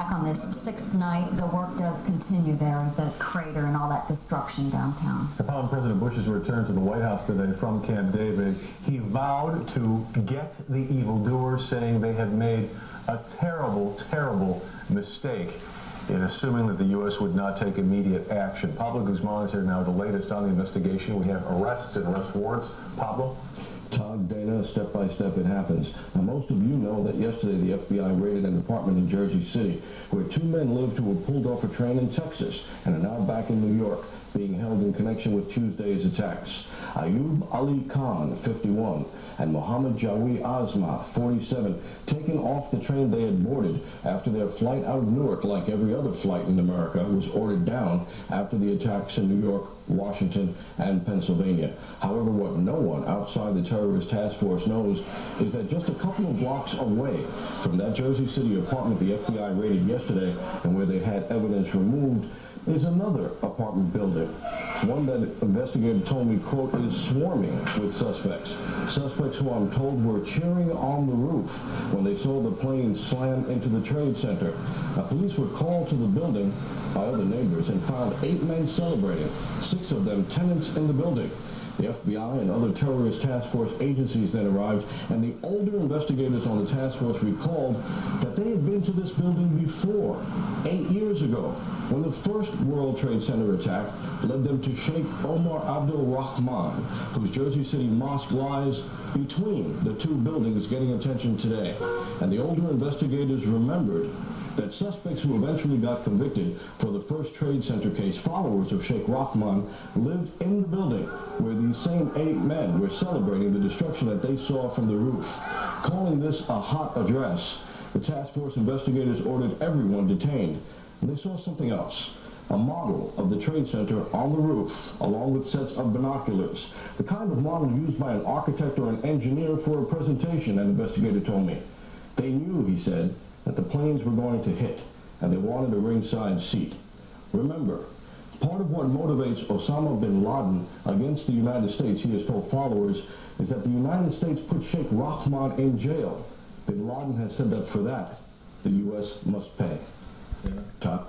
back on this sixth night. The work does continue there, the crater and all that destruction downtown. Upon President Bush's return to the White House today from Camp David, he vowed to get the evildoers, saying they had made a terrible, terrible mistake in assuming that the U.S. would not take immediate action. Pablo Guzman is here now with the latest on the investigation. We have arrests and arrest warrants. Pablo? Todd, Dana, step by step it happens. Now, most of you know that yesterday the FBI raided an apartment in Jersey City where two men lived who were pulled off a train in Texas and are now back in New York, being held in connection with Tuesday's attacks. Ayub Ali Khan, 51, and Mohammed Jawi Azma, 47, taken off the train they had boarded after their flight out of Newark, like every other flight in America, was ordered down after the attacks in New York, Washington, and Pennsylvania. However, what no one outside the terrorist task force knows is that just a couple of blocks away from that Jersey City apartment the FBI raided yesterday and where they had evidence removed is another apartment building, one that investigators told me, quote, is swarming with suspects. Suspects who I'm told were cheering on the roof when they saw the plane slam into the trade center. Now, police were called to the building by other neighbors and found 8 men celebrating, 6 of them tenants in the building. The FBI and other terrorist task force agencies then arrived, and the older investigators on the task force recalled that they had been to this building before, 8 years ago, when the first World Trade Center attack led them to Sheikh Omar Abdul Rahman, whose Jersey City mosque lies between the two buildings getting attention today. And the older investigators remembered that suspects who eventually got convicted for the first Trade Center case, followers of Sheikh Rahman, lived in the building where these same 8 men were celebrating the destruction that they saw from the roof. Calling this a hot address, the task force investigators ordered everyone detained. And they saw something else, a model of the Trade Center on the roof, along with sets of binoculars, the kind of model used by an architect or an engineer for a presentation, an investigator told me. They knew, he said, that the planes were going to hit, and they wanted a ringside seat. Remember, part of what motivates Osama bin Laden against the United States, he has told followers, is that the United States put Sheikh Rahman in jail. Bin Laden has said that for that, the U.S. must pay. Yeah. Todd?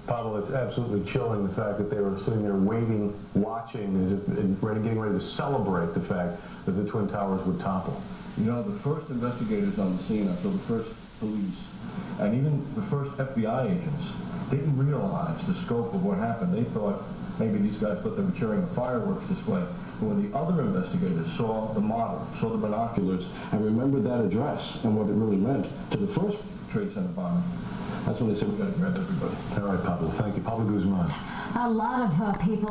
Pablo, it's absolutely chilling, the fact that they were sitting there waiting, watching, as if getting ready to celebrate the fact that the Twin Towers would topple. You know, the first investigators on the scene, after the first police, and even the first FBI agents didn't realize the scope of what happened. They thought maybe these guys thought they were cheering a fireworks display. But when the other investigators saw the model, saw the binoculars, and remembered that address and what it really meant to the first Trade Center bombing, that's when they said, we got to grab everybody. All right, Pablo. Thank you. Pablo Guzman. A lot of people